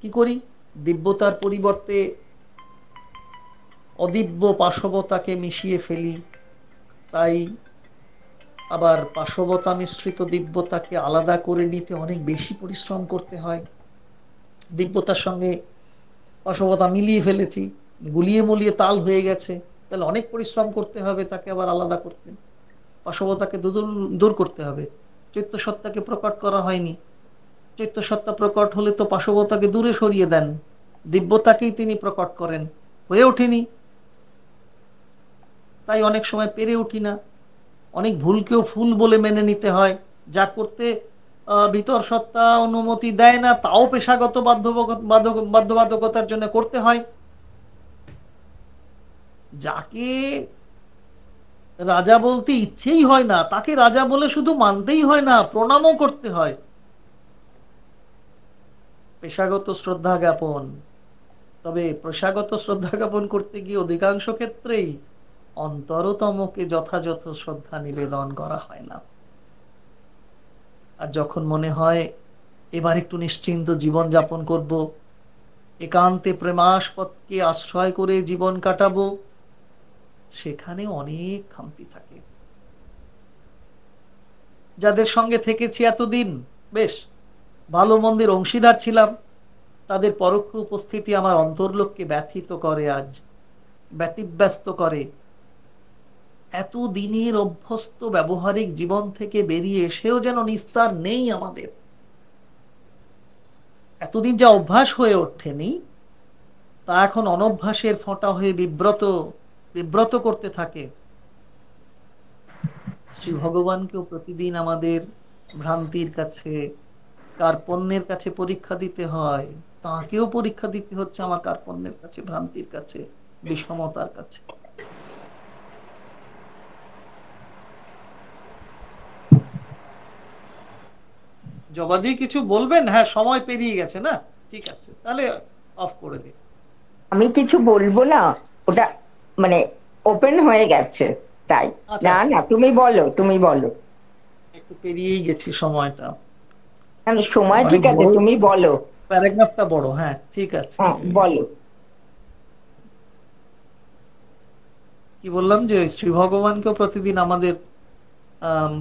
কি করি? দিব্যতার পরিবর্তে অদিব্য পাশবতাকে মিশিয়ে ফেলি। তাই আবার পাশবতা মিশ্রিত দিব্যতাকে আলাদা করে নিতে অনেক বেশি পরিশ্রম করতে হয়। দিব্যতার সঙ্গে পাশবতা মিলিয়ে ফেলেছি, গুলিয়ে মুলিয়ে তাল হয়ে গেছে, তাহলে অনেক পরিশ্রম করতে হবে তাকে আবার আলাদা করতে। পাশবতাকে দূর করতে হবে। চৈত্যসত্তাকে প্রকট করা হয়নি। চৈত্যসত্তা প্রকট হলে তো পাশবতাকে দূরে সরিয়ে দেন, দিব্যতাকেই তিনি প্রকট করেন। হয়ে ওঠেনি, তাই অনেক সময় পেরে উঠি না। অনেক ভুলকেও ফুল বলে মেনে নিতে হয়। যা করতে ভিতর সত্তা অনুমতি দেয় না, তাও পেশাগত বাধ্যবাধকতার জন্য করতে হয়। যাকে রাজা বলতে ইচ্ছেই হয় না, তাকে রাজা বলে শুধু মানতেই হয় না, প্রণামও করতে হয়। পেশাগত শ্রদ্ধা জ্ঞাপন। তবে পেশাগত শ্রদ্ধা জ্ঞাপন করতে গিয়ে অধিকাংশ ক্ষেত্রেই অন্তরতমকে যথাযথ শ্রদ্ধা নিবেদন করা হয় না। আর যখন মনে হয় এবার একটু নিশ্চিন্ত জীবন যাপন করব, একান্তে প্রেমাস্পদকে আশ্রয় করে জীবন কাটাবো, সেখানে অনেক খামতি থাকে। যাদের সঙ্গে থেকেছি এতদিন, বেশ ভালো মন্দের অংশীদার ছিলাম, তাদের পরোক্ষ উপস্থিতি আমার অন্তর্লোককে ব্যথিত করে, আজ ব্যতিব্যস্ত করে। এতদিনের অভ্যস্ত ব্যবহারিক জীবন থেকে বেরিয়ে এসেও যেন নিস্তার নেই আমাদের। এতদিন যা অভ্যাস হয়ে ওঠেনি, তা এখন অনভ্যাসের ফোঁটা হয়ে বিব্রত করতে থাকে। শ্রী ভগবানকেও প্রতিদিন আমাদের ভ্রান্তির কাছে, কার্পণ্যের কাছে পরীক্ষা দিতে হয়। তাকেও পরীক্ষা দিতে হচ্ছে আমার কার্পণ্যের কাছে, ভ্রান্তির কাছে, বিষমতার কাছে। জবাদি কিছু বলবেন? হ্যাঁ, সময় পেরিয়ে গেছে না? ঠিক আছে, তাহলে অফ করে দিন। আমি কিছু বলবো না, ওটা মানে ওপেন হয়ে গেছে তাই। আচ্ছা না আচ্ছা, না, তুমি বলো, তুমি বলো। একটু পেরিয়েই গেছি সময়টা। সময় অনেক ঠিক আছে, বড়, তুমি বলো। প্যারাগ্রাফটা বড়। হ্যাঁ ঠিক আছে। হ্যাঁ, বলো। কি বললাম, যে শ্রী ভগবানকেও প্রতিদিন আমাদের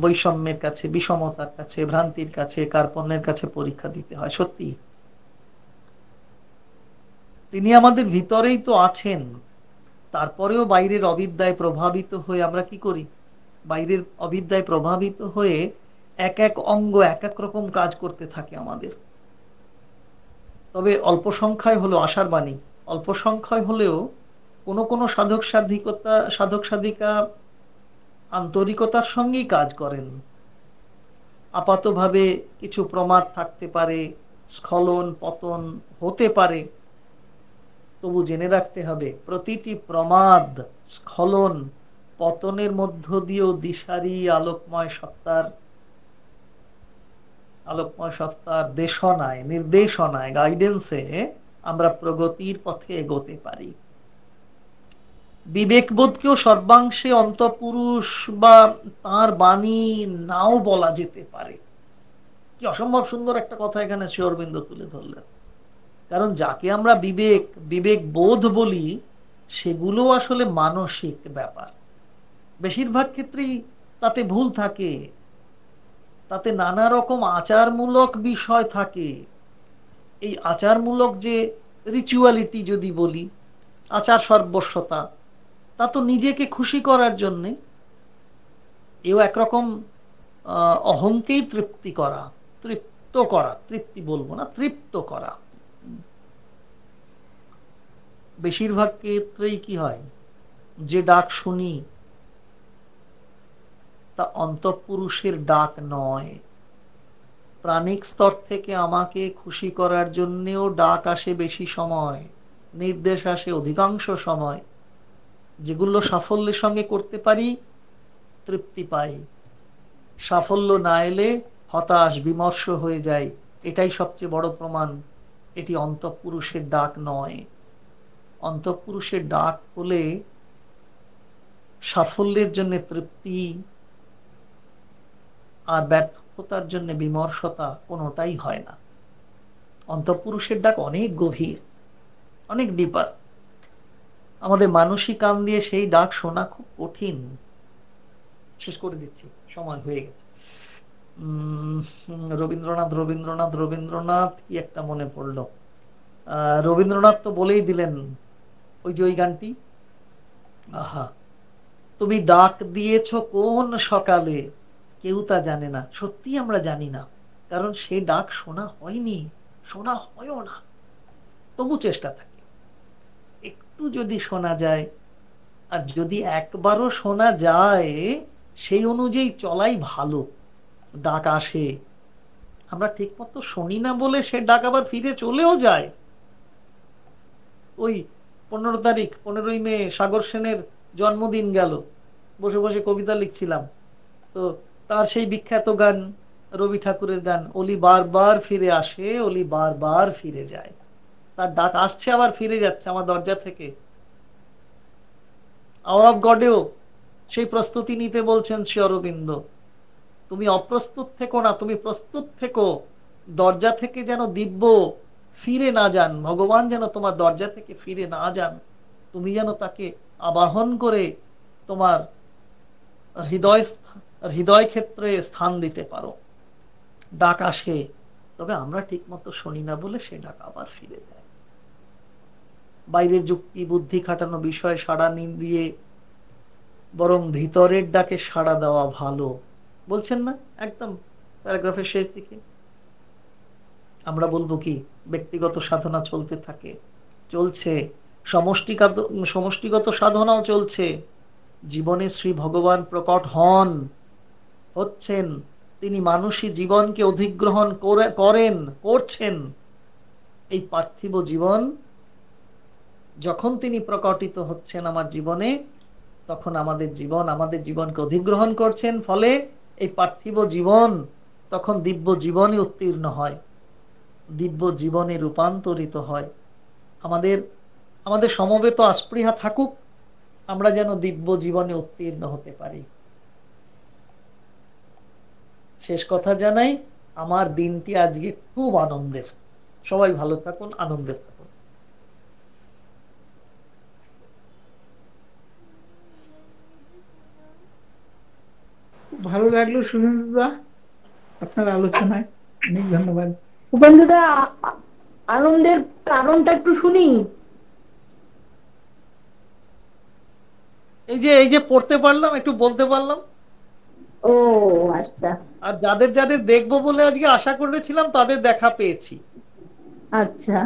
বৈষম্যের কাছে, বিষমতার কাছে, ভ্রান্তির কাছে, কার্পণ্যের কাছে পরীক্ষা দিতে হয়। সত্যি তিনি আমাদের ভিতরেই তো আছেন, তারপরেও বাইরের অবিদ্যায় প্রভাবিত হয়ে আমরা কি করি? বাইরের অবিদ্যায় প্রভাবিত হয়ে এক এক অঙ্গ এক এক রকম কাজ করতে থাকে আমাদের। তবে অল্প সংখ্যায় হলো আশার বাণী, অল্প সংখ্যায় হলেও কোনো কোনো সাধক সাধিকা আন্তরিকতার সঙ্গেই কাজ করেন। আপাতভাবে কিছু প্রমাদ থাকতে পারে, স্খলন পতন হতে পারে, তবু জেনে রাখতে হবে প্রতিটি প্রমাদ, স্খলন, পতনের মধ্য দিয়েও দিশারি আলোকময় সত্তার দেশনায়, নির্দেশনায়, গাইডেন্সে আমরা প্রগতির পথে এগোতে পারি। বিবেকবোধকেও সর্বাংশে অন্তঃপুরুষ বা তার বাণী নাও বলা যেতে পারে। কি অসম্ভব সুন্দর একটা কথা এখানে শ্রী অরবিন্দ তুলে ধরলেন। কারণ যাকে আমরা বিবেক বোধ বলি, সেগুলো আসলে মানসিক ব্যাপার। বেশিরভাগ ক্ষেত্রেই তাতে ভুল থাকে, তাতে নানা রকম আচারমূলক বিষয় থাকে। এই আচারমূলক যে রিচুয়ালিটি যদি বলি, আচার সর্বস্বতা, তা তো নিজেকে খুশি করার জন্যে। এও একরকম অহংকেই তৃপ্ত করা, তৃপ্তি বলবো না, তৃপ্ত করা। বেশিরভাগ ক্ষেত্রেই কি হয়, যে ডাক শুনি তা অন্তঃপুরুষের ডাক নয়। প্রাণিক স্তর থেকে আমাকে খুশি করার জন্যেও ডাক আসে বেশি সময়, নির্দেশ আসে অধিকাংশ সময়। যেগুলো সাফল্যের সঙ্গে করতে পারি, তৃপ্তি পাই। সাফল্য না এলে হতাশ, বিমর্ষ হয়ে যায়। এটাই সবচেয়ে বড় প্রমাণ এটি অন্তঃপুরুষের ডাক নয়। অন্তঃপুরুষের ডাক হলে সাফল্যের জন্য তৃপ্তি আর ব্যর্থতার জন্য বিমর্ষতা কোনোটাই হয় না। অন্তঃপুরুষের ডাক অনেক গভীর, অনেক ডিপার। আমাদের মানসিক কান দিয়ে সেই ডাক শোনা খুব কঠিন। শেষ করে দিচ্ছি, সময় হয়ে গেছে। রবীন্দ্রনাথ কি একটা মনে পড়লো। রবীন্দ্রনাথ তো বলেই দিলেন ওই যে ওই গানটি, আহা তুমি ডাক দিয়েছ কোন সকালে, কেউ তা জানে না। সত্যি আমরা জানি না, কারণ সে ডাক শোনা হয়নি, শোনা হয়ও না। তবু চেষ্টা থাকে একটু যদি শোনা যায়। আর যদি একবারও শোনা যায়, সেই অনুযায়ী চলাই ভালো। ডাক আসে, আমরা ঠিক মতো শুনি না বলে সে ডাক আবার ফিরে চলেও যায়। ওই 15 তারিখ 15ই মে সাগর সেনের জন্মদিন গেল, বসে বসে কবিতা লিখছিলাম, তো তার সেই বিখ্যাত গান, রবি ঠাকুরের গান, অলি বারবার ফিরে আসে, অলি বারবার ফিরে যায়। তার ডাক আসছে আবার ফিরে যাচ্ছে আমার দরজা থেকে। আওয়ার অফ গডেও সেই প্রস্তুতি নিতে বলছেন শ্রী অরবিন্দ। তুমি অপ্রস্তুত থেকো না, তুমি প্রস্তুত থেকো। দরজা থেকে যেন দিব্য ফিরে না যান, ভগবান যেন তোমার দরজা থেকে ফিরে না যান। তুমি যেন তাকে আবাহন করে তোমার হৃদয় ক্ষেত্রে স্থান দিতে পারো। ডাক আসে, তবে আমরা ঠিক মতো শুনি না বলে সে ডাক আবার ফিরে যায়। বাইরের যুক্তি বুদ্ধি খাটানো বিষয় সাড়া দিয়ে বরং ভিতরের ডাকে সাড়া দেওয়া ভালো, বলছেন না একদম প্যারাগ্রাফের শেষ দিকে। আমরা বলবো কি, ব্যক্তিগত সাধনা চলতে থাকে, চলছে, সমষ্টিগত সাধনাও চলছে। জীবনে শ্রী ভগবান প্রকট হচ্ছেন, তিনি মানুষী জীবনকে অধিগ্রহণ করছেন। এই পার্থিব জীবন যখন তিনি প্রকটিত হচ্ছেন আমার জীবনে, তখন আমাদের জীবনকে অধিগ্রহণ করছেন। ফলে এই পার্থিব জীবন তখন দিব্য জীবনে উত্তীর্ণ হয়, দিব্য জীবনে রূপান্তরিত হয়। আমাদের সমবেত আস্পৃহা থাকুক, আমরা যেন দিব্য জীবনে উত্তীর্ণ হতে পারি। শেষ কথা জানাই, আমার দিনটি আজকে খুব আনন্দের। সবাই ভালো থাকুন, আনন্দে থাকুন। ভালো লাগলো সুরেন্দ্রদা আপনার আলোচনায়, অনেক ধন্যবাদ। উপেন্দ্রদা, আনন্দের কারণটা একটু শুনি। এই যে পড়তে পারলাম, একটু বলতে পারলাম। ও আচ্ছা। আর যাদের যাদের দেখবো বলে আজকে আশা করেছিলাম, তাদের দেখা পেয়েছি। আচ্ছা,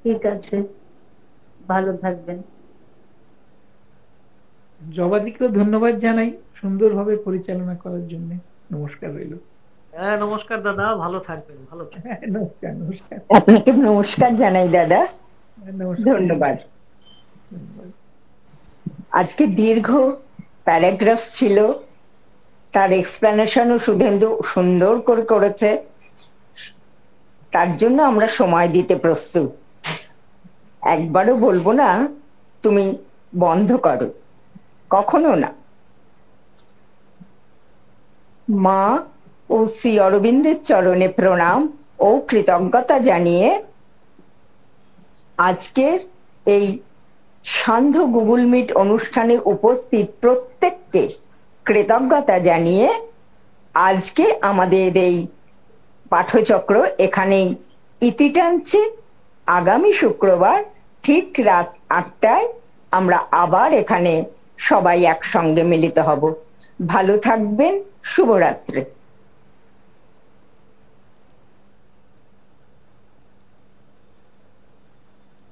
ঠিক আছে, ভালো থাকবেন। জবাদিকেও ধন্যবাদ জানাই সুন্দরভাবে পরিচালনা করার জন্য। নমস্কার রইল। হ্যাঁ, নমস্কার দাদা, ভালো থাকবেন, ভালো থাকবেন। নমস্কার। আপনাকে নমস্কার জানাই দাদা। নমস্কার। ধন্যবাদ। ধন্যবাদ। আজকে দীর্ঘ প্যারাগ্রাফ ছিল, তার এক্সপ্লেনেশনও শুধেন্দু সুন্দর করে করেছে, তার জন্য আমরা সময় দিতে প্রস্তুত। একবারও বলবো না তুমি বন্ধ করো, কখনো না। মা ও শ্রী অরবিন্দের চরণে প্রণাম ও কৃতজ্ঞতা জানিয়ে আজকের এই সান্ধ্য গুগল মিট অনুষ্ঠানে উপস্থিত প্রত্যেককে কৃতজ্ঞতা জানিয়ে আজকে আমাদের এই পাঠচক্র এখানেই ইতি টানছি। আগামী শুক্রবার ঠিক রাত ৮টায় আমরা আবার এখানে সবাই একসঙ্গে মিলিত হব। ভালো থাকবেন। শুভরাত্রি।